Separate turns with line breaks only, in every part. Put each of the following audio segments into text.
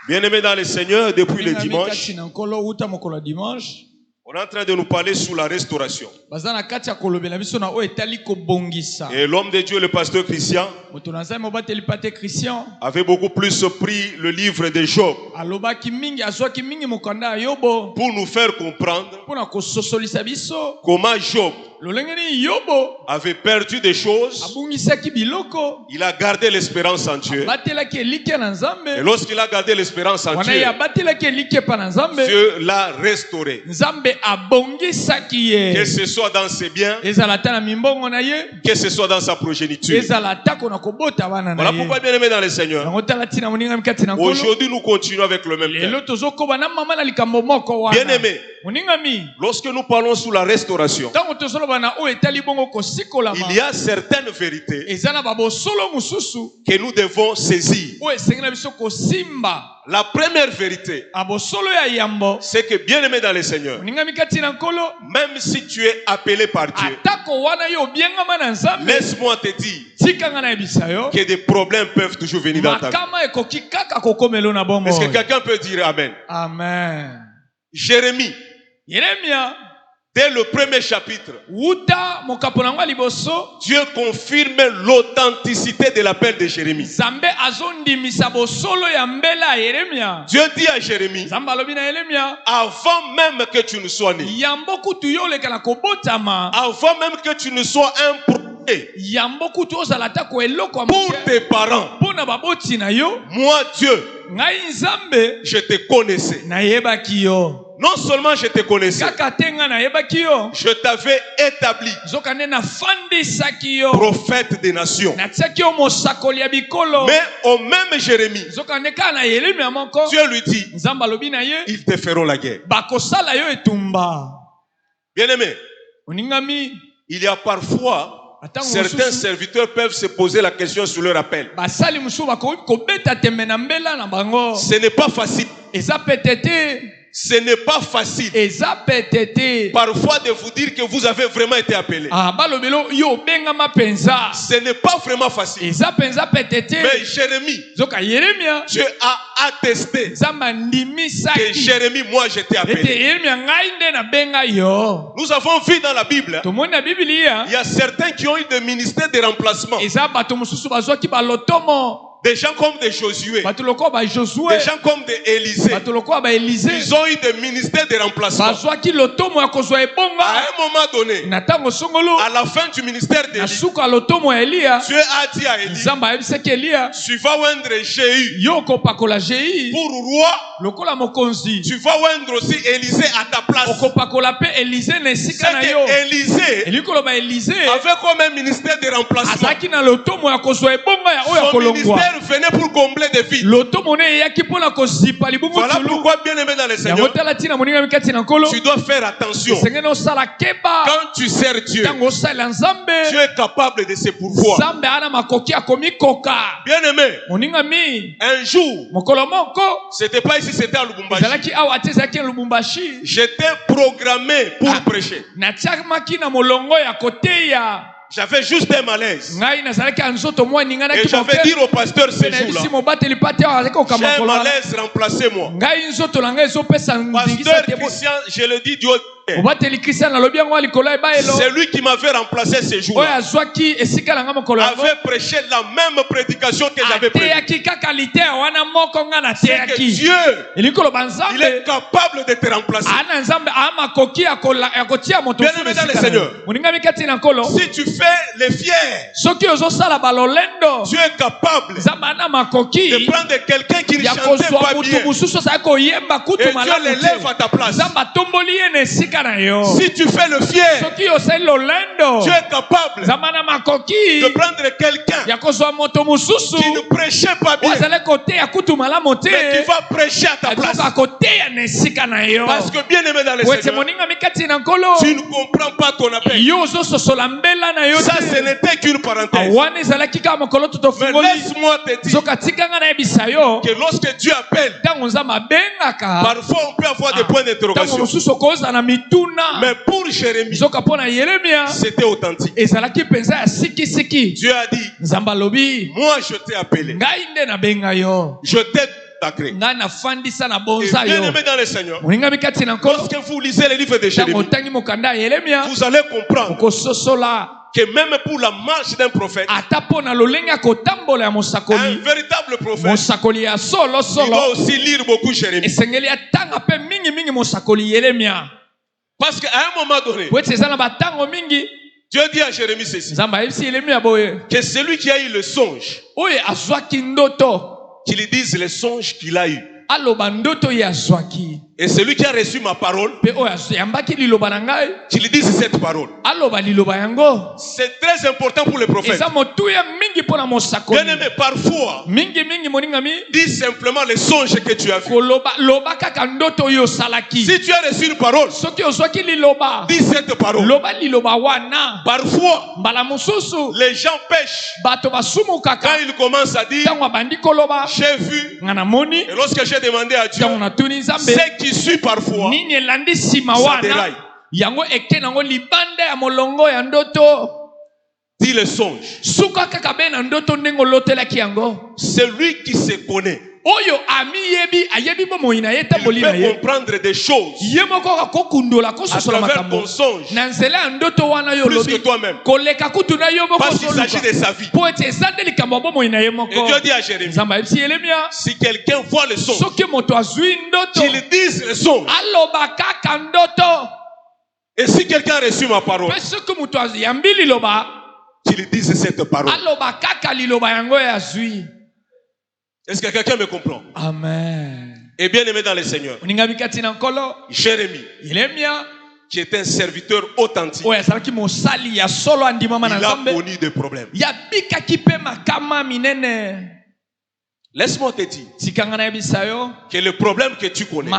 Bien-aimés dans le Seigneur, depuis le dimanche, on est en train de nous parler sur la restauration. Et l'homme de Dieu, le pasteur Christian, avait beaucoup plus pris le livre de Job pour nous faire comprendre comment Job avait perdu des choses. Il a gardé l'espérance en Dieu. Et lorsqu'il a gardé l'espérance en Dieu, Dieu l'a restauré. Que ce soit dans ses biens, que ce soit dans sa progéniture. Voilà pourquoi, bien aimé dans le Seigneur, aujourd'hui nous continuons avec le même thème. Bien aimé, lorsque nous parlons sur la restauration, il y a certaines vérités que nous devons saisir. La première vérité, c'est que, bien aimé dans le Seigneur, même si tu es appelé par Dieu, laisse-moi te dire que des problèmes peuvent toujours venir dans ta vie. Est-ce que quelqu'un peut dire Amen?
Amen.
Jérémie, dès le premier chapitre, Dieu confirme l'authenticité de l'appel de Jérémie. Dieu dit à Jérémie, avant même que tu ne sois né, avant même que tu ne sois un prophète pour tes parents, moi Dieu, je te connaissais. Non seulement je te connaissais, je t'avais établi prophète des nations. Mais au même Jérémie, Dieu lui dit, ils te feront la guerre. Bien-aimé, il y a parfois certains serviteurs peuvent se poser la question sur leur appel. Ce n'est pas facile. Ce n'est pas facile parfois de vous dire que vous avez vraiment été appelé. Ce n'est pas vraiment facile. Mais Jérémie, Dieu a attesté que Jérémie, moi j'étais appelé. Nous avons vu dans la Bible, il y a certains qui ont eu des ministères de remplacement. Des gens comme de Josué, des gens comme d'Élisée, ils ont eu des ministères de remplacement. À un moment donné, à la fin du ministère d'Élie, Dieu a dit à Élie, tu vas oindre Jéhu pour roi, tu vas oindre aussi Élisée à ta place. C'est que Élisée avait comme un ministère de remplacement. Son ministère venait pour combler des vides. Voilà pourquoi, bien aimé dans le Seigneur, tu dois faire attention. Quand tu sers Dieu, tu es capable de se pourvoir. Bien aimé, un jour, c'était pas ici, c'était à Lubumbashi. J'étais programmé pour prêcher. J'avais juste un malaise. Et j'avais dit au pasteur ce jour-là, j'ai un malaise, remplacez-moi. Pasteur Christian, je le dis Dieu. C'est lui qui m'avait remplacé ce jour-là. Avait prêché la même prédication que j'avais prêché. C'est que Dieu, il est capable de te remplacer. Bien aimé dans le Seigneur, si tu fais les fiers, Dieu est capable de prendre quelqu'un qui ne chantait pas bien et Dieu l'élève à ta place. Si tu fais le fier, Dieu est capable de prendre quelqu'un qui ne prêchait pas bien, mais qui va prêcher à ta place. Parce que, bien aimé dans le Seigneur, tu ne comprends pas ton appel. Ça, ce n'était qu'une parenthèse. Mais laisse-moi te dire que lorsque Dieu appelle, parfois on peut avoir des points d'interrogation. Mais pour Jérémie, c'était authentique. Dieu a dit, moi je t'ai appelé. Je t'ai
sacré. Et bien aimé dans le Seigneur, lorsque vous lisez les livres de Jérémie, vous allez comprendre que même pour la marche d'un prophète, un véritable prophète, il doit aussi lire beaucoup Jérémie. Parce qu'à un moment donné, Dieu dit à Jérémie ceci, que celui qui a eu le songe, qu'il dise le songe qu'il a eu. Et celui qui a reçu ma parole, qu'il dise cette parole. C'est très important pour les prophètes. Bien aimé, parfois, dis simplement le songe que tu as vu. Si tu as reçu une parole, dis cette parole. Parfois, les gens pêchent quand ils commencent à dire j'ai vu. Et lorsque j'ai demandé à Dieu, ce qui suit parfois, ça déraille. Dis le songe. Celui qui se connaît, il peut comprendre des choses à travers ton songe plus que toi-même, parce qu'il s'agit de sa vie. Et Dieu dit à Jérémie, si quelqu'un voit le songe, qu'il dise le songe. Et si quelqu'un a reçu ma parole, qu'il dise cette parole. Est-ce que quelqu'un me comprend? Amen. Et bien aimé dans le Seigneur, Jérémie, qui est un serviteur authentique, il a connu des problèmes. Laisse-moi te dire que le problème que tu connais,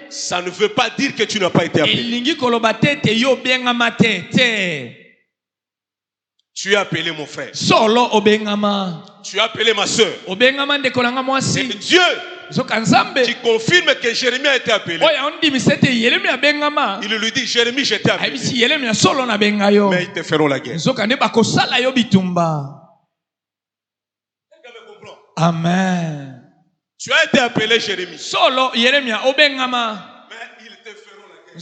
ça ne veut pas dire que tu n'as pas été appelé. Tu es appelé mon frère. Tu es appelé ma soeur. Et Dieu qui confirme que Jérémie a été appelé, il lui dit, Jérémie, je t'ai appelé, mais ils te feront la guerre. Amen. Tu as été appelé Jérémie, mais ils te feront la guerre.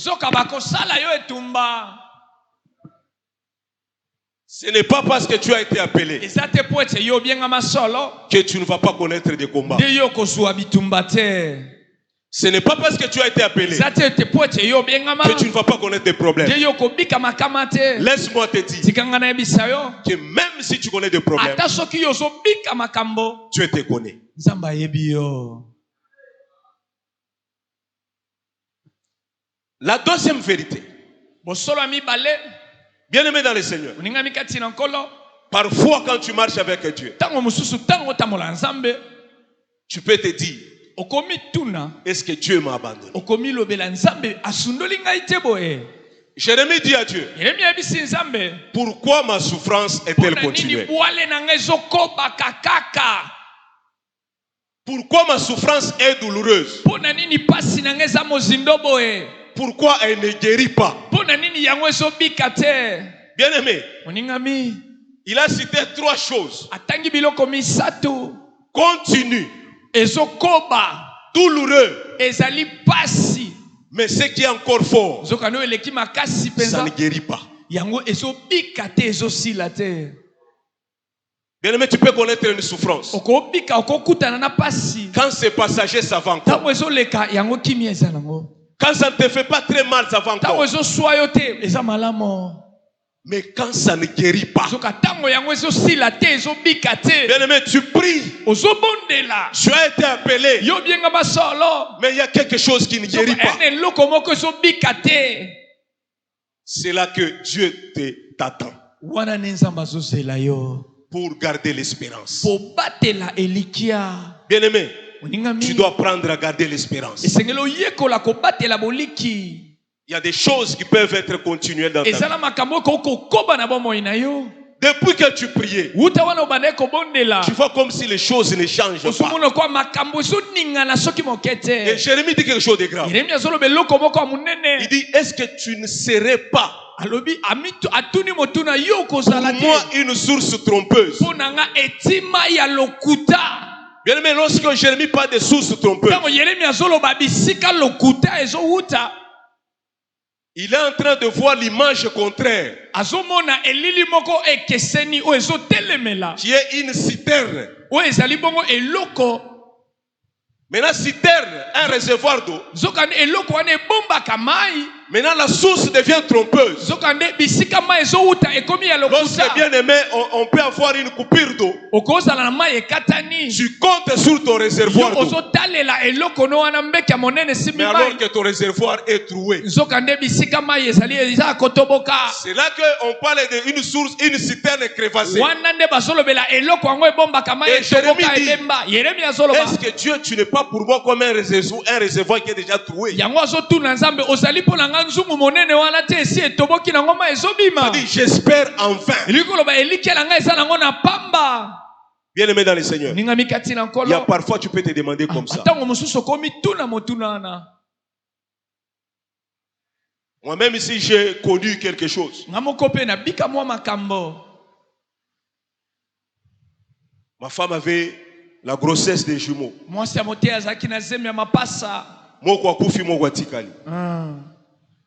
Ce n'est pas parce que tu as été appelé que tu ne vas pas connaître des combats. Ce n'est pas parce que tu as été appelé que tu ne vas pas connaître des problèmes. Laisse-moi te dire que même si tu connais des problèmes, Dieu te connaît. La deuxième vérité, bien aimé dans le Seigneur, parfois quand tu marches avec Dieu, tu peux te dire, est-ce que Dieu m'a abandonné? Jérémie dit à Dieu, pourquoi ma souffrance est-elle continuelle? Pourquoi ma souffrance est douloureuse? Pourquoi elle ne guérit pas? Bien aimé, il a cité trois choses. Continue, douloureux, mais ce qui est encore fort, ça ne guérit pas. Bien aimé, tu peux connaître une souffrance. Quand c'est passager, ça va encore. Quand ça ne te fait pas très mal, ça va encore. Mais quand ça ne guérit pas, bien aimé, tu pries. Tu as été appelé, mais il y a quelque chose qui ne guérit pas. C'est là que Dieu t'attend pour garder l'espérance. Bien aimé, tu dois apprendre à garder l'espérance. Il y a des choses qui peuvent être continuelles dans ta vie. Depuis que tu priais, tu vois comme si les choses ne changent pas. Et Jérémie dit quelque chose de grave. Il dit, est-ce que tu ne serais pas pour moi une source trompeuse? Bien aimé, lorsque Jérémie parle des sources trompeuses, il est en train de voir l'image contraire, qui est une citerne. Maintenant, citerne, un réservoir d'eau. Maintenant, la source devient trompeuse. Lorsque, bien aimé, on peut avoir une coupure d'eau, tu comptes sur ton réservoir d'eau. Mais alors que ton réservoir est troué. C'est là qu'on parle d'une source, une citerne crevassée. Et Jérémie dit, est-ce que Dieu, tu n'es pas pour moi comme un réservoir qui est déjà troué? J'espère enfin. Bien aimé dans le Seigneur, il y a parfois tu peux te demander comme ça. Moi-même ici j'ai connu quelque chose. Ma femme avait la grossesse des jumeaux.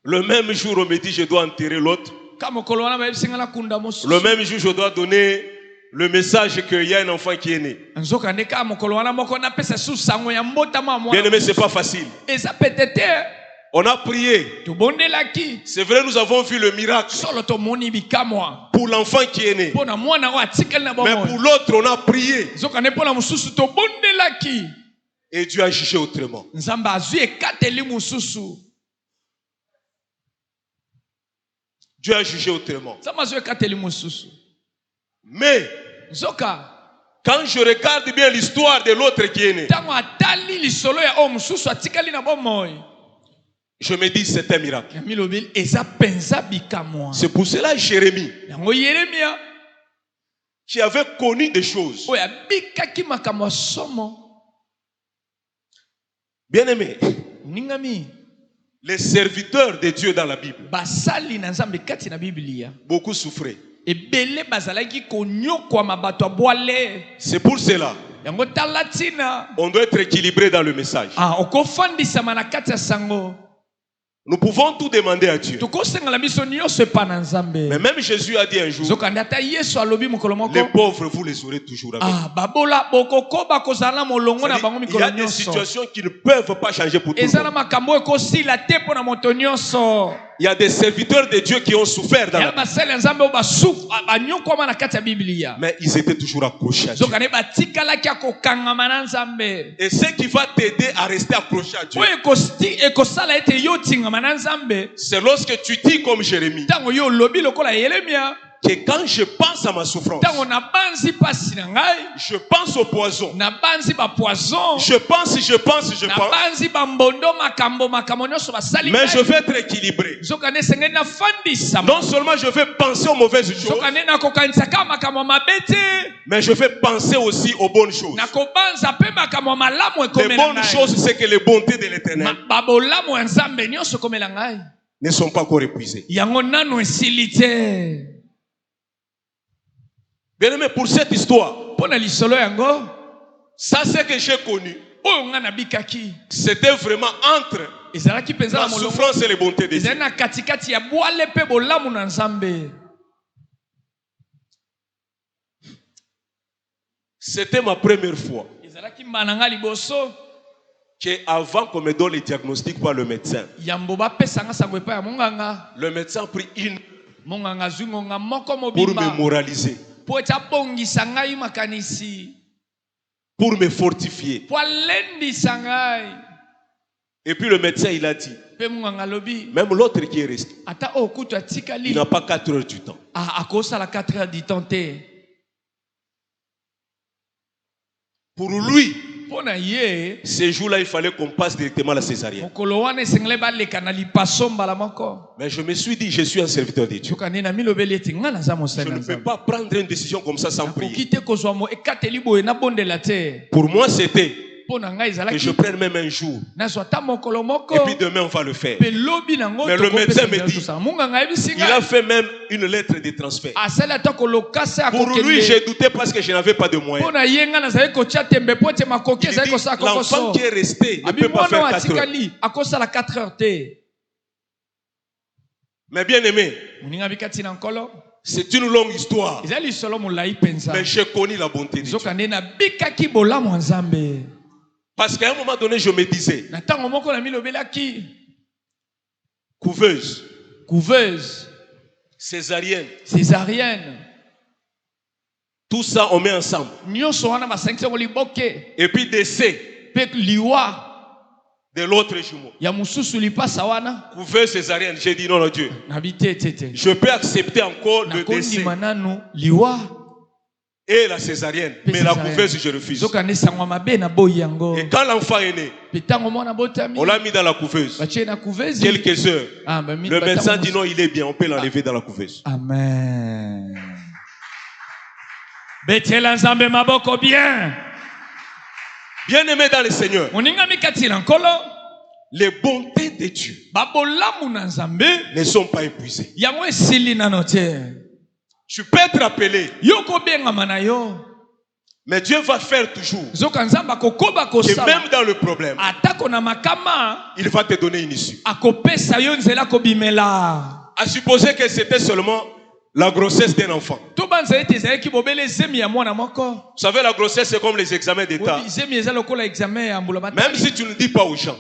Le même jour, on me dit je dois enterrer l'autre. Le même jour, je dois donner le message qu'il y a un enfant qui est né. Bien aimé, c'est pas facile. On a prié. C'est vrai, nous avons vu le miracle pour l'enfant qui est né. Mais pour l'autre, on a prié. Et Dieu a jugé autrement. Dieu a jugé autrement. Mais quand je regarde bien l'histoire de l'autre qui est né, je me dis c'est un miracle. C'est pour cela Jérémie, qui avait connu des choses. Bien aimé, les serviteurs de Dieu dans la Bible, beaucoup souffraient. C'est pour cela on doit être équilibré dans le message. Nous pouvons tout demander à Dieu. Mais même Jésus a dit un jour, les pauvres, vous les aurez toujours avec vous. Il y a des situations qui ne peuvent pas changer pour tout le monde. Il y a des serviteurs de Dieu qui ont souffert dans la Bible. Mais ils étaient toujours accrochés à Dieu. Et ce qui va t'aider à rester accroché à Dieu, c'est lorsque tu dis comme Jérémie, que quand je pense à ma souffrance, je pense au poison. Je pense. Mais je vais être équilibré. Non seulement je vais penser aux mauvaises choses, mais je vais penser aussi aux bonnes choses. Les bonnes choses, c'est que les bontés de l'Éternel ne sont pas encore épuisées. Bien aimé, pour cette histoire, ça c'est que j'ai connu. C'était vraiment entre la souffrance et les bontés de Dieu. C'était ma première fois qu'avant qu'on me donne le diagnostic par le médecin, le médecin a pris une pour me moraliser, pour me fortifier. Et puis le médecin il a dit, même l'autre qui est resté, il n'a pas 4 heures du temps. Pour lui, ces jours-là, il fallait qu'on passe directement à la césarienne. Mais je me suis dit, je suis un serviteur de Dieu. Je ne peux pas prendre une décision comme ça sans prier. Pour moi, c'était que je prenne même un jour. Et puis demain, on va le faire. Mais le médecin me dit, il a fait même une lettre de transfert. Pour lui, j'ai douté parce que je n'avais pas de moyens. L'enfant qui est resté ne peut pas faire 4 heures. Mais bien aimé, c'est une longue histoire. Mais j'ai connu la bonté de Dieu. Parce qu'à un moment donné, je me disais, couveuse, césarienne, tout ça on met ensemble. Et puis décès de l'autre jumeau. Couveuse césarienne, j'ai dit non, Dieu. Je peux accepter encore le décès et la césarienne, mais la couveuse, je refuse. Et quand l'enfant est né, on l'a mis dans la couveuse. Quelques heures. Le médecin dit non, il est bien, on peut l'enlever dans la couveuse.
Amen.
Bien-aimé dans le Seigneur, les bontés de Dieu ne sont pas épuisées. Tu peux être appelé, mais Dieu va faire toujours que même dans le problème, il va te donner une issue. À supposer que c'était seulement la grossesse d'un enfant. Vous savez, la grossesse, c'est comme les examens d'État. Même si tu ne dis pas aux gens,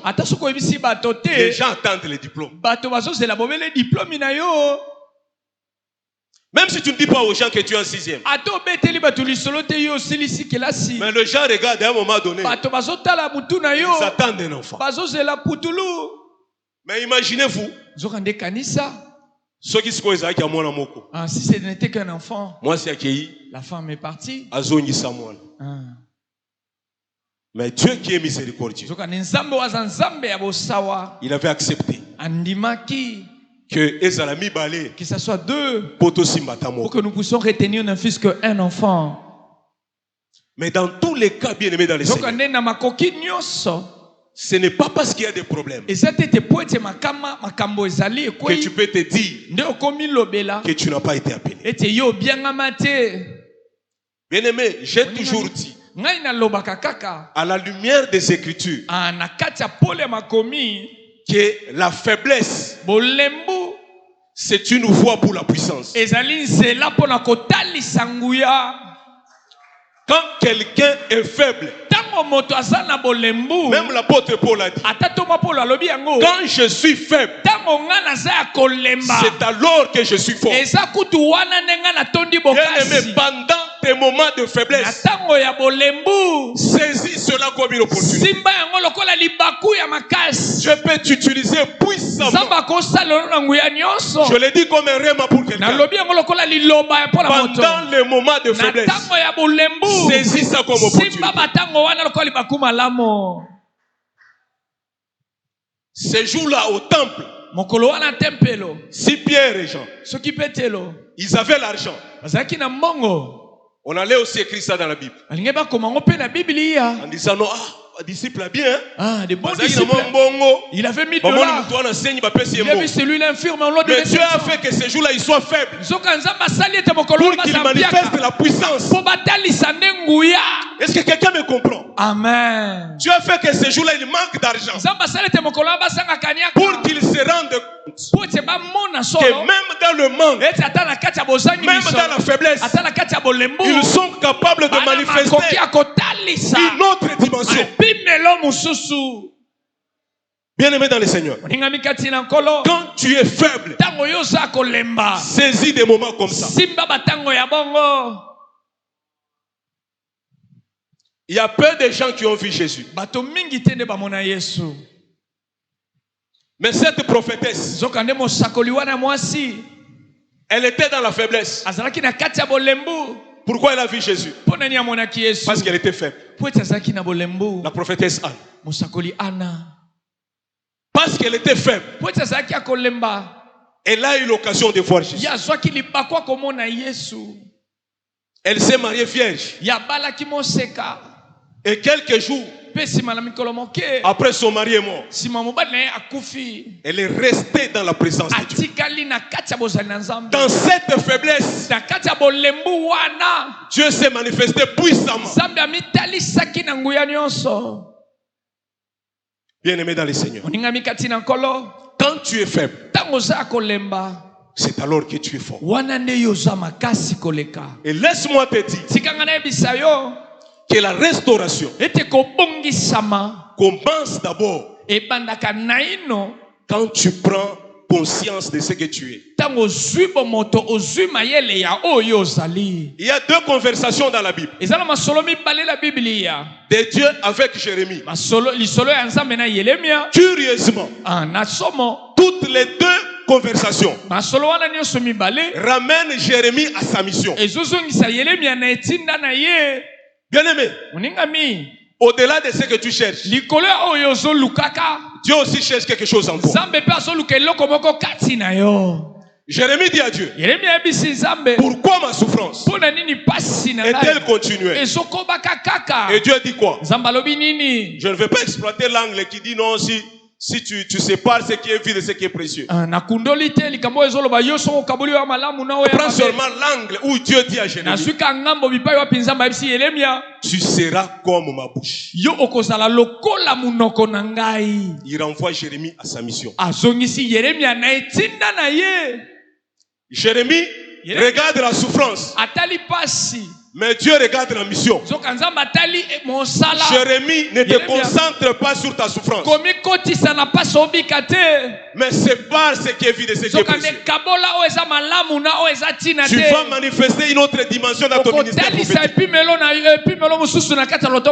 les gens attendent les diplômes. Même si tu ne dis pas aux gens que tu es en 6e. Mais le gens regarde à un moment donné. Ils attendent un enfant. Mais imaginez-vous. Si
ce n'était qu'un enfant,
moi c'est accueilli.
La femme est partie.
Mais Dieu qui est miséricordieux, il avait accepté
que ce soit deux pour que nous puissions retenir un fils qu'un enfant.
Mais dans tous les cas, bien aimé dans les Seigneur, ce n'est pas parce qu'il y a des problèmes que tu peux te dire que tu n'as pas été appelé. Bien aimé, j'ai toujours dit, à la lumière des Écritures, que la faiblesse, c'est une voie pour la puissance. Quand quelqu'un est faible, même l'apôtre Paul a dit, quand je suis faible, c'est alors que je suis fort. Bien-aimé, pendant tes moments de faiblesse, saisis cela comme une opportunité. Je peux t'utiliser puissamment. Je l'ai dit comme un rêve pour quelqu'un. Pendant les moments de faiblesse, saisis ça comme opportunité. Ces jours-là au temple, si Pierre et Jean, ils avaient l'argent, on allait aussi écrire ça dans la Bible. En disant non, disciple bien.
Des bons disciples. Il avait $1000. Il a vu celui-là infirme.
Mais Dieu a fait que ces jours-là ils soient faibles. Pour qu'il manifeste la puissance. Est-ce que quelqu'un me comprend?
Amen.
Dieu a fait que ces jours-là il manque d'argent. Pour qu'il se rende compte que même dans le manque, même dans la faiblesse, ils sont capables de manifester une autre dimension. Bien-aimé dans le Seigneur, quand tu es faible, saisis des moments comme ça. Il y a peu de gens qui ont vu Jésus. Mais cette prophétesse, elle était dans la faiblesse. Pourquoi elle a vu Jésus? Parce qu'elle était faible. La prophétesse Anne. Parce qu'elle était faible, elle a eu l'occasion de voir Jésus. Elle s'est mariée vierge. Et quelques jours Après son mari est mort, elle est restée dans la présence de Dieu. Dans cette faiblesse, Dieu s'est manifesté puissamment. Bien-aimé dans le Seigneur, quand tu es faible, c'est alors que tu es fort. Et laisse-moi te dire que la restauration commence d'abord quand tu prends conscience de ce que tu es. Il y a deux conversations dans la Bible. De Dieu avec Jérémie. Curieusement, toutes les deux conversations ramènent Jérémie à sa mission. Bien-aimé, au-delà de ce que tu cherches, Dieu aussi cherche quelque chose en toi. Jérémie dit à Dieu, pourquoi ma souffrance est-elle continuée? Et Dieu dit quoi? Je ne vais pas exploiter l'angle qui dit non, si tu sépares ce qui est vide et ce qui est précieux. Prends seulement l'angle où Dieu dit à Jérémie, tu seras comme ma bouche. Il renvoie Jérémie à sa mission. Jérémie regarde la souffrance, mais Dieu regarde la mission. Jérémie, ne te concentre pas sur ta souffrance, mais sépare ce qui est vide et ce qui est précieux. Tu vas manifester une autre dimension dans ton ministère prophétique.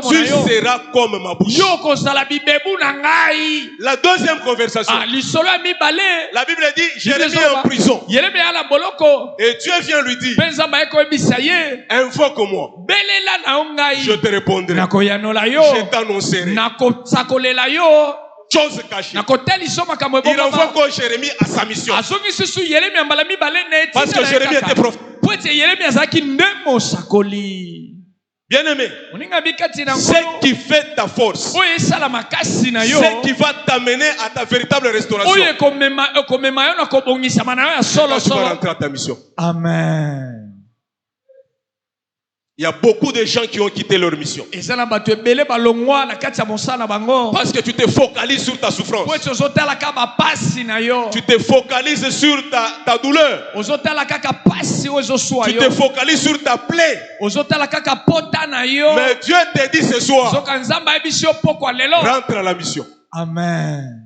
Tu seras comme ma bouche. La deuxième conversation, la Bible dit Jérémie est en prison, et Dieu vient lui dire, invoque-moi, je te répondrai, je t'annoncerai chose cachée. Il renvoie Jérémie à sa mission, parce que Jérémie était prophète. Bien-aimé, ce qui fait ta force, ce qui va t'amener à ta véritable restauration, là, tu vas rentrer à ta mission.
Amen.
Il y a beaucoup de gens qui ont quitté leur mission parce que tu te focalises sur ta souffrance, tu te focalises sur ta douleur, tu te focalises sur ta plaie. Mais Dieu te dit ce soir, rentre à la mission.
Amen.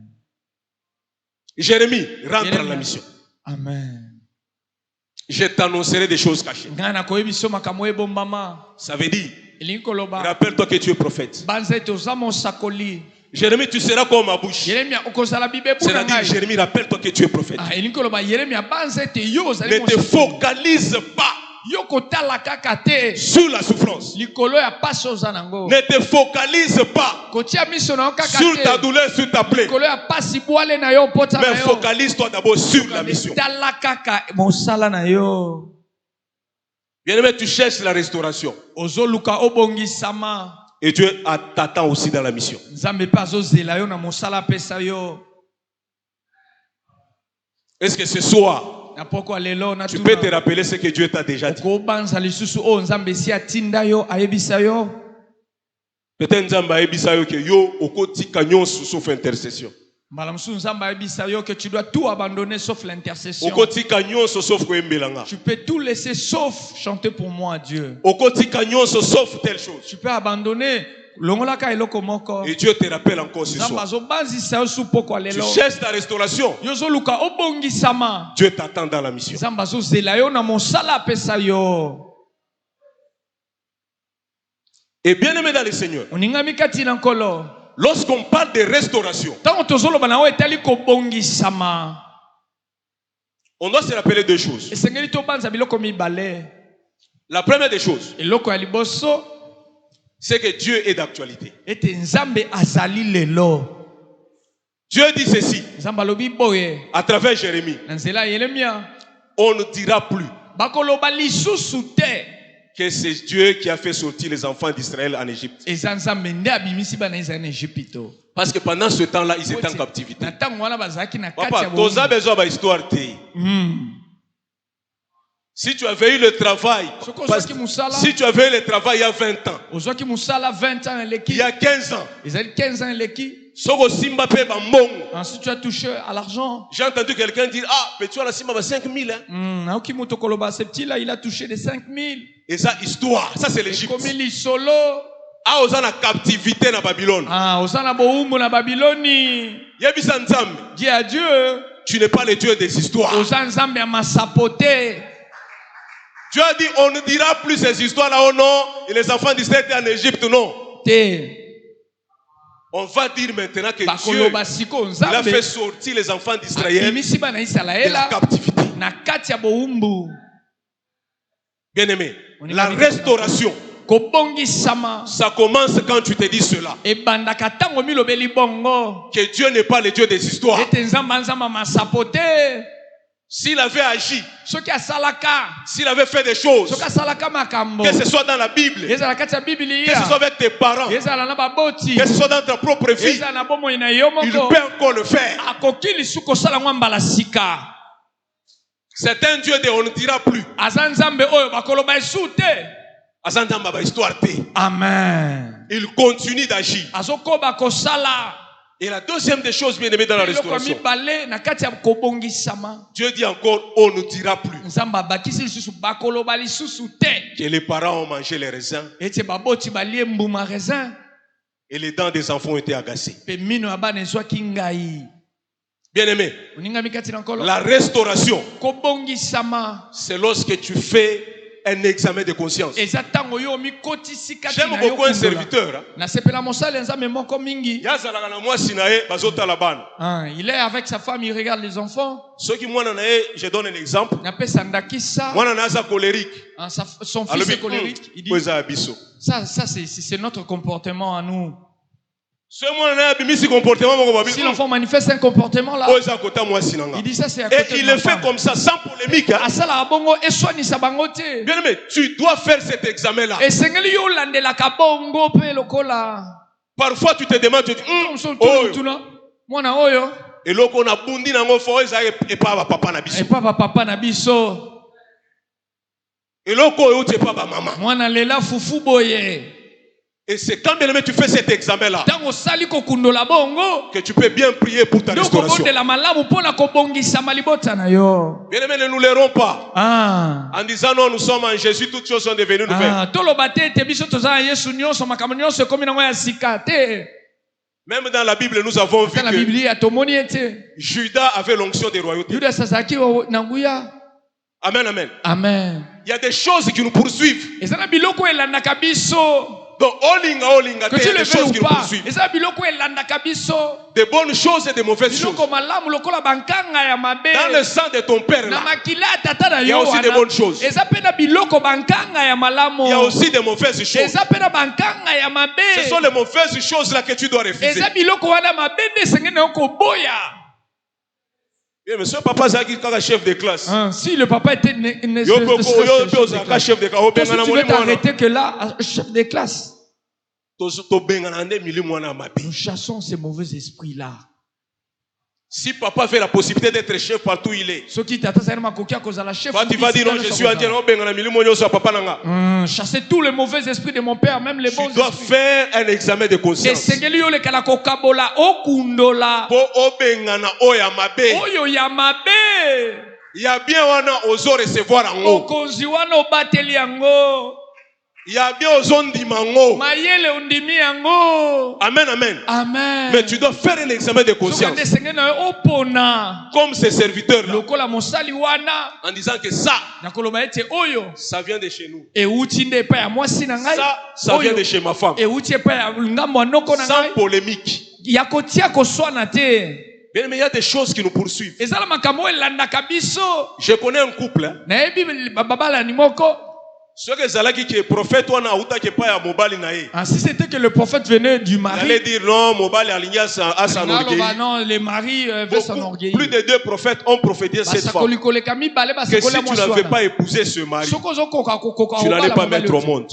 Jérémie, rentre à la mission.
Amen.
Je t'annoncerai des choses cachées. Ça veut dire, rappelle-toi que tu es prophète. Jérémie, tu seras comme ma bouche. C'est-à-dire, Jérémie, rappelle-toi que tu es prophète. Ne te focalise pas sur la souffrance. Ne te focalise pas sur ta douleur, sur ta plaie. Mais focalise-toi d'abord sur la mission. Bien-aimé, tu cherches la restauration. Et Dieu t'attend aussi dans la mission. Est-ce que ce soir, tu peux te rappeler ce que Dieu t'a déjà dit? Peut-être Nzamba ebisayo que yo okotika nyonso sauf intercession.
Que tu dois tout abandonner sauf l'intercession.
Tu
peux tout laisser sauf chanter pour moi, Dieu.
Sauf telle chose.
Tu peux abandonner.
Et Dieu te rappelle encore ce soir. Tu cherches ta restauration. Dieu t'attend dans la mission. Et bien aimé dans le Seigneur, lorsqu'on parle de restauration, on doit se rappeler deux choses. La première des choses, c'est que Dieu est d'actualité. Dieu dit ceci à travers Jérémie. On ne dira plus que c'est Dieu qui a fait sortir les enfants d'Israël en Égypte. Parce que pendant ce temps-là, ils étaient en captivité. Papa, tu as besoin d'une histoire. Si tu avais eu le travail, si tu avais eu le travail il y a 20 ans, il y a 15 ans,
ensuite tu as touché à l'argent.
J'ai entendu quelqu'un dire, ah, mais tu as la Simba 5 000.
Il a touché des 5 000.
Et ça, histoire, ça c'est l'Égypte. Ah, aux en captivité na Babylone.
Ah, aux en boumbo na Babylone.
Dis à Dieu, tu n'es pas le Dieu des histoires.
Aux en zambe a sapoté.
Tu as dit, on ne dira plus ces histoires-là, oh non, et les enfants d'Israël étaient en Égypte, non. On va dire maintenant que Dieu il a fait sortir les enfants d'Israël de la captivité. Bien aimé, la restauration, ça commence quand tu te dis cela. Que Dieu n'est pas le Dieu des histoires. S'il avait agi, s'il avait fait des choses, que ce soit dans la Bible, que ce soit avec tes parents, que ce soit dans ta propre vie, il peut encore le faire. C'est un Dieu de on ne dira plus.
Amen.
Il continue d'agir. Et la deuxième des choses bien aimées dans la restauration, Dieu dit encore, on ne dira plus que les parents ont mangé les raisins et les dents des enfants ont été agacées. Bien aimé, la restauration, c'est lorsque tu fais un examen de conscience. J'aime beaucoup un serviteur.
Il est avec sa femme, il regarde les enfants.
Je donne un exemple.
Son fils est colérique. Il dit, ça c'est notre comportement à nous. Si l'enfant manifeste un comportement là, il dit ça c'est à côté.
Et il le fait comme ça, sans polémique. Bien aimé, tu dois faire cet examen là. Parfois tu te demandes, tu dis, et là qu'on a bundi nango fo et pas papa na biso. Et là qu'on est pas maman. Et c'est quand bien aimé tu fais cet examen là que tu peux bien prier pour ta restauration. Bien aimé, ne nous l'airons pas en disant non, nous sommes en Jésus, toutes choses sont devenues nouvelles. Même dans la Bible, nous avons vu que Judas avait l'onction des royautés. Amen, amen.
Amen.
Il y a des choses qui nous poursuivent. Donc, que tu le choses qui nous poursuivent. De bonnes choses et de mauvaises choses. Dans le sang de ton père là, il y a aussi de bonnes choses. Il y a aussi de mauvaises choses. Ce sont les mauvaises choses là que tu dois refuser. Bien, monsieur papa Zaki kaka chef de classe.
Si le papa était chef de classe, tu veux t'arrêter que là, chef de classe. Nous chassons ces mauvais esprits là.
Si papa fait la possibilité d'être chef partout où il est,
tu vas
dire non, je suis entier,
chasser tous les mauvais esprits de mon père, même les bons esprits.
Tu dois faire un examen de conscience. Il y a bien wana ozo recevoir ango. Il y a bien aux dimango. Amen, amen.
Amen.
Mais tu dois faire un examen de conscience. Comme ces serviteurs là. En disant que ça vient de chez nous. Ça vient de chez ma femme. Sans polémique. Bien, mais il y a des choses qui nous poursuivent. Je connais un couple.
Si c'était que le prophète venait du mari,
il allait dire non,
non, les maris veulent s'enorgueillir.
Plus de 2 prophètes ont prophétisé cette femme. Que si tu n'avais pas épousé ce mari, tu n'allais pas mettre au monde.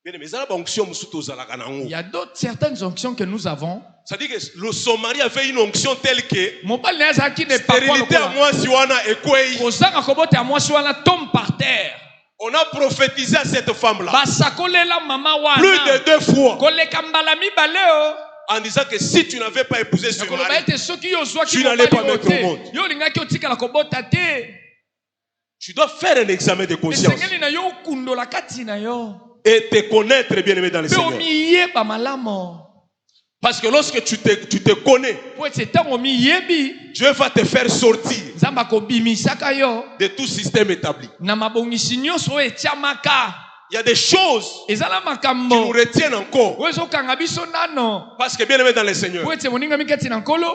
Il
y a d'autres certaines onctions que nous avons.
C'est-à-dire que son mari avait une onction telle que
stérilité à moi si on tombe par terre.
On a prophétisé à cette femme-là plus de 2 fois en disant que si tu n'avais pas épousé ce mari, tu n'allais pas mettre au monde. Tu dois faire un examen de conscience et te connaître, bien aimé dans le Seigneur. Parce que lorsque tu te connais, Dieu va te faire sortir de tout système établi. Il y a des choses qui nous retiennent encore. Parce que, bien aimé dans le Seigneur,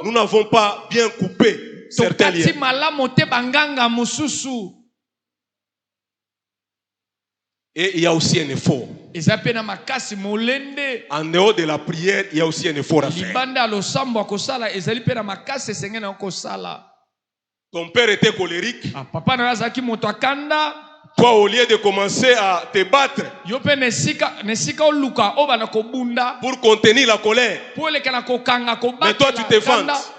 nous n'avons pas bien coupé certains liens. Et il y a aussi un effort. En dehors de la prière, il y a aussi un effort à faire. Ton père était colérique. Toi, au lieu de commencer à te battre pour contenir la colère, mais toi tu te vantes.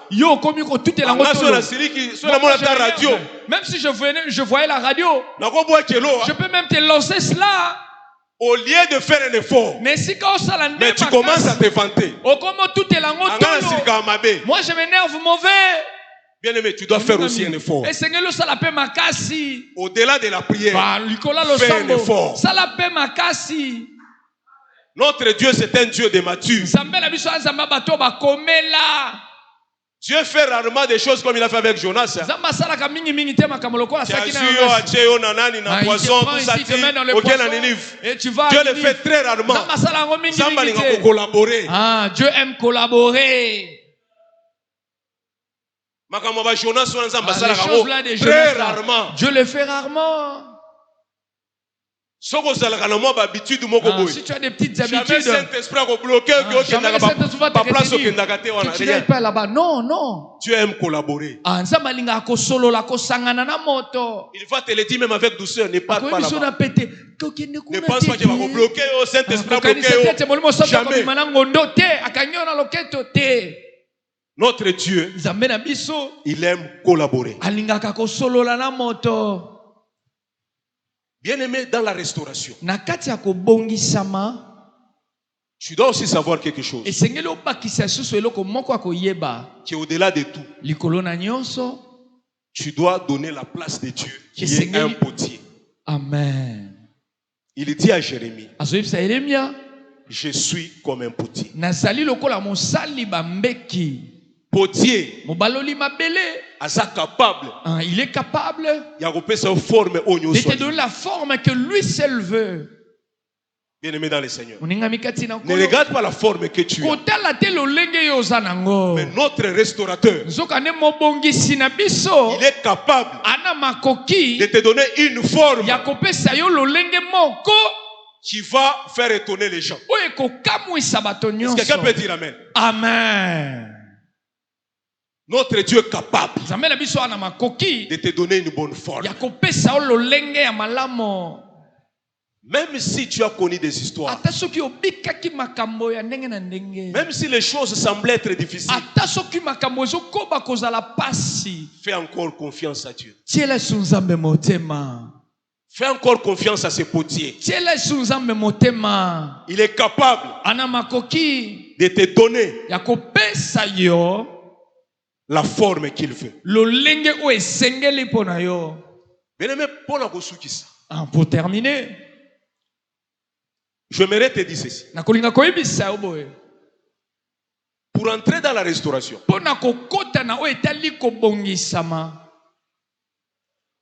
Même si je voyais la radio, je peux même te lancer cela.
Au lieu de faire un effort, mais tu commences à te vanter.
Moi je m'énerve mauvais.
Bien-aimé, tu dois faire aussi un effort. Au-delà de la prière, fais un effort. Notre Dieu, c'est un Dieu de mature. Dieu fait rarement des choses comme il a fait avec Jonas. Dieu le fait très rarement.
Dieu aime collaborer.
Très rarement.
Dieu le fait rarement.
Si tu as des petites habitudes,
tu n'es pas là-bas. Non, non.
Dieu aime collaborer. Il va te le dire même avec douceur. Ne parle pas là-bas. Ne pense pas qu'il va vous bloquer. Saint-Esprit bloqué. Jamais. Notre Dieu, il aime collaborer. Bien-aimé, dans la restauration, tu dois aussi savoir quelque chose qui est au-delà de tout. Tu dois donner la place de Dieu qui est un potier.
Amen.
Il dit à Jérémie, je suis comme un potier. Potier,
il est capable
de
donner la forme que lui seul veut.
Bien-aimé dans le Seigneur, ne regarde pas la forme que tu as, mais notre restaurateur, il est capable de te donner une forme qui va faire étonner les gens. Est-ce que quelqu'un peut dire Amen?
Amen.
Notre Dieu est capable de te donner une bonne forme. Même si tu as connu des histoires, même si les choses semblent être difficiles, fais encore confiance à Dieu. Fais encore confiance à ce potier. Il est capable de te donner la forme qu'il veut. Bien-aimé,
pour terminer,
j'aimerais te dire ceci. Pour entrer dans la restauration,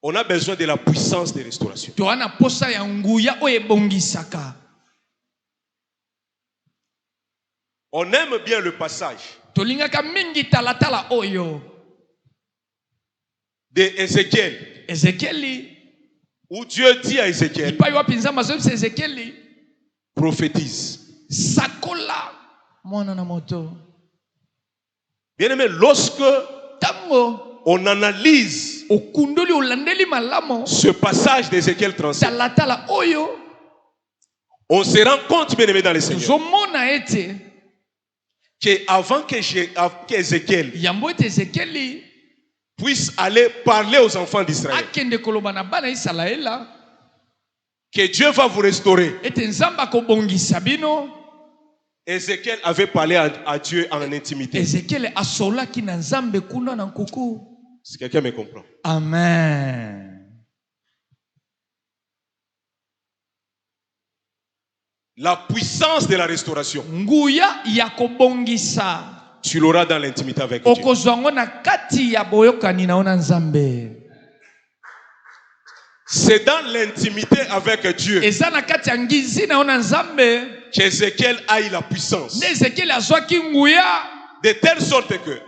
on a besoin de la puissance de restauration. On aime bien le passage de Ézéchiel. Où Dieu dit à Ézéchiel, prophétise. Bien aimé, lorsque on analyse ce passage d'Ézéchiel 37, on se rend compte, bien aimé dans les Seigneurs, qu'avant qu'Ézéchiel puisse aller parler aux enfants d'Israël, que Dieu va vous restaurer, Ézéchiel avait parlé à Dieu en intimité. Si quelqu'un me comprend.
Amen.
La puissance de la restauration, tu l'auras dans l'intimité avec Dieu. C'est dans l'intimité avec Dieu qu'Ézéchiel a eu la puissance. De telle sorte que,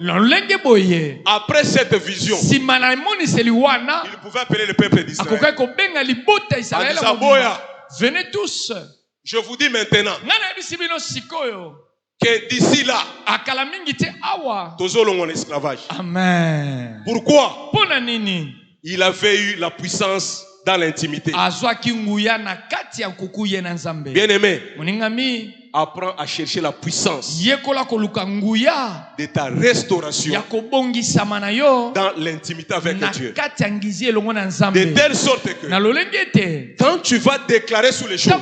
après cette vision, il pouvait appeler le peuple d'Israël.
Venez tous.
Je vous dis maintenant que d'ici là, en esclavage.
Amen.
Pourquoi? Il avait eu la puissance dans l'intimité. Bien aimé, apprends à chercher la puissance de ta restauration dans l'intimité avec Dieu. De telle sorte que quand tu vas déclarer sur les choses,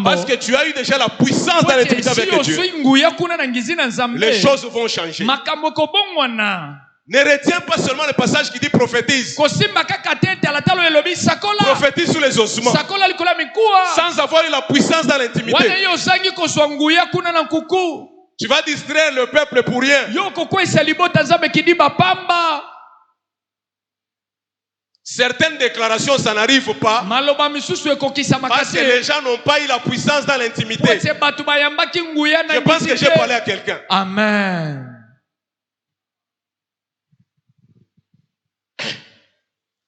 parce que tu as eu déjà la puissance dans l'intimité avec Dieu, les choses vont changer. Ne retiens pas seulement le passage qui dit prophétise. Prophétise sur les ossements. Sans avoir eu la puissance dans l'intimité. Tu vas distraire le peuple pour rien. Certaines déclarations, ça n'arrive pas. Parce que les gens n'ont pas eu la puissance dans l'intimité. Je pense que j'ai parlé à quelqu'un.
Amen.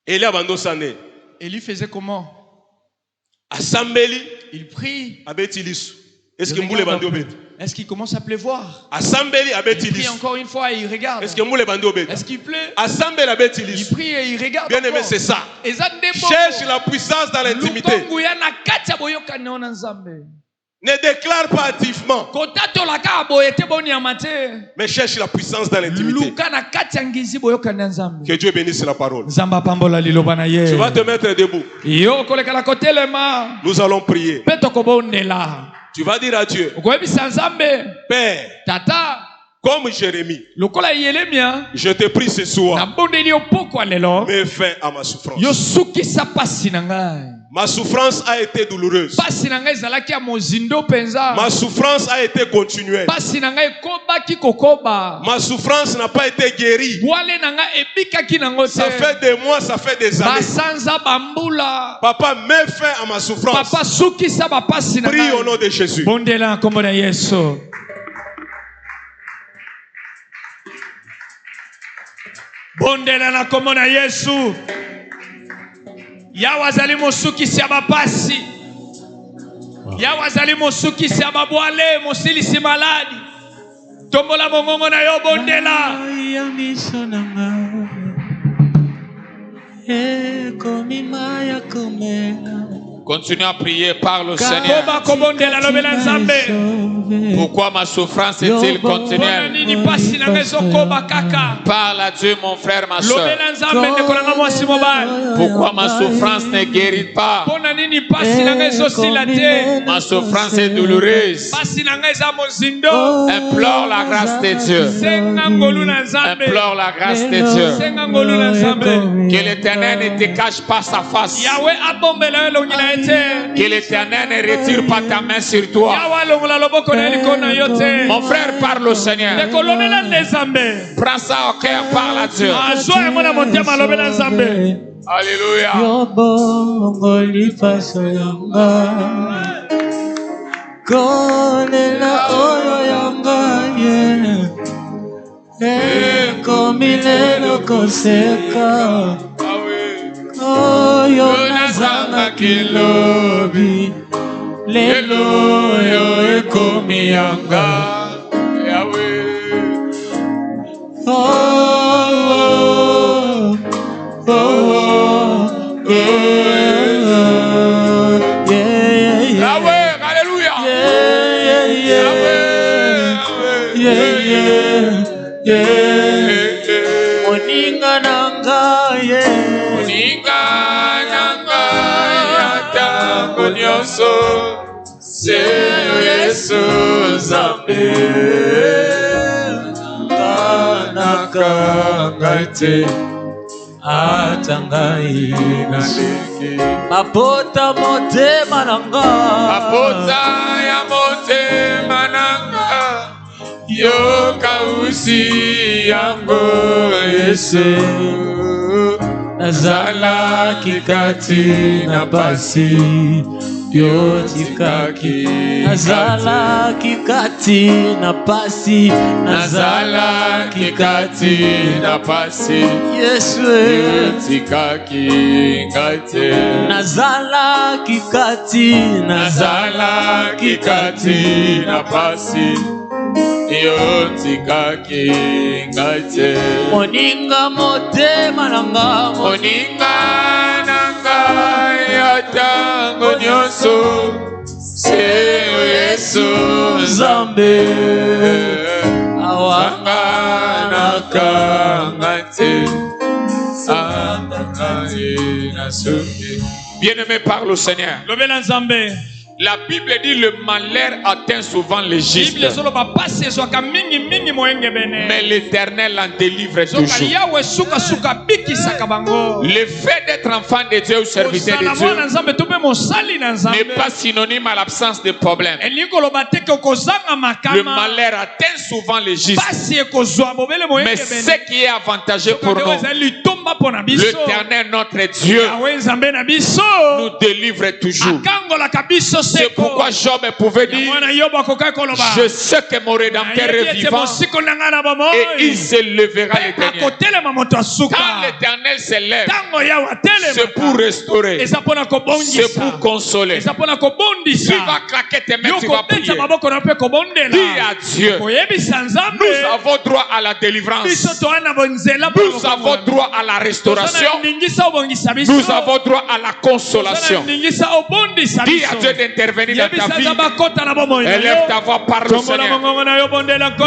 Élie faisait comment? Il prie. Est-ce qu'il commence à pleuvoir? Il prie encore une fois et il regarde. Est-ce qu'il pleut? Il prie et il regarde.
Bien aimé, c'est ça. Cherche la puissance dans l'intimité. Ne déclare pas hâtivement, mais cherche la puissance dans l'intimité. Que Dieu bénisse la parole. Tu vas te mettre debout. Nous allons prier. Tu vas dire à Dieu, Père, comme Jérémie, je te prie ce soir, mets fin à ma souffrance. Ma souffrance a été douloureuse. Ma souffrance a été continuelle. Ma souffrance n'a pas été guérie. Ça fait des mois, ça fait des années. Papa, mets fin à ma souffrance. Prie au nom de Jésus.
Bondela na komona Yesu. Yawa zali mosukisi ya bapasi. Yawa zali mosukisi ya babwale, mosilisi maladi. Tombola mongongo na yo bondela.
Continue à prier par le Seigneur. Pourquoi ma souffrance est-il continuelle? Parle à Dieu, mon frère, ma soeur. Pourquoi ma souffrance ne guérit pas? Ma souffrance est douloureuse. Implore la grâce de Dieu. Implore la grâce de Dieu. Que l'Éternel ne te cache pas sa face. Que l'Éternel ne retire pas ta main sur toi. Mon frère, parle au Seigneur. Prends ça au cœur, parle à Dieu. Alléluia. makilobi lelo yo ekomianga Yahweh. Oh, oh, oh, oh, yeah, Yahweh, alléluia. Moninga nanga yatango nyonso se Yesu Zambe nakangate atangai naleki mapota motema nanga mapota ya motema nanga yoka usi yango Yesu nazala kikati na pasi yotikaki nazala kikati na pasi nazala kikati na pasi Yesu yotikaki ngate nazala kikati na pasi yotikaki ngate moninga motema nanga moninga nanga yatango nyonso se Yesu Zambe awanga nakangate sandangai nasuki. Bien-aimé par le Seigneur. La Bible dit le malheur atteint souvent les justes. Mais l'Éternel en délivre toujours. Le fait d'être enfant de Dieu ou serviteur de Dieu n'est pas synonyme à l'absence de problème. Le malheur atteint souvent les justes. Mais ce qui est avantageux pour nous, l'Éternel notre Dieu nous délivre toujours. C'est pourquoi Job pouvait dire je sais que mon Rédempteur est vivant et il se lèvera l'Éternel. Quand l'Éternel se lève, c'est pour restaurer, c'est pour consoler. Tu vas claquer tes mains, tu vas prier. Dis à Dieu, nous avons droit à la délivrance, nous avons droit à la restauration, nous avons droit à la consolation. Dis à Dieu d'intervenir dans ta vie. Élève ta voix, parle au Seigneur.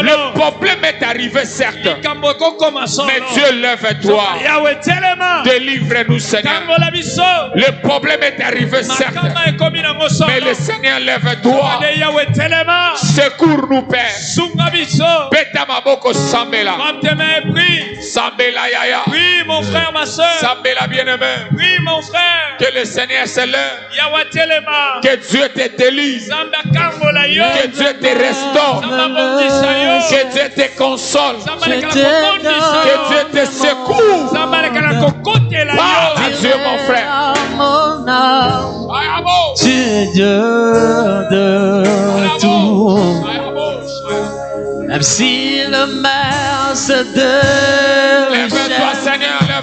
Le problème est arrivé, certes, mais Dieu lève-toi. Délivre-nous, Seigneur. Le problème est arrivé, certes, mais le Seigneur lève-toi. Secours-nous, Père. Beta maboko sambela. Sambela yaya.
Oui, mon frère, ma soeur.
Sambela bien-aimé.
Oui, mon frère.
Que le Seigneur se lève. Que Dieu te délivre. Que Dieu te restaure. Que Dieu te console. Que Dieu te secoue. Parle à Dieu, mon frère.
Tu es Dieu de tout. Même si le mer se déchaîne,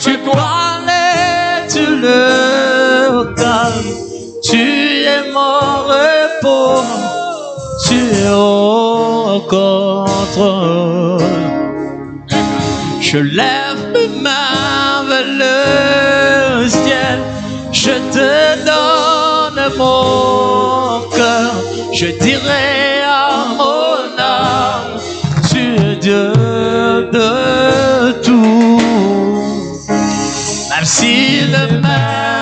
tu parlais, tu le calmes. Tu es mon repos, tu es au contrôle. Je lève mes mains vers le ciel, je te donne mon cœur. Je dirai à mon âme, tu es Dieu de tout. Même si le mer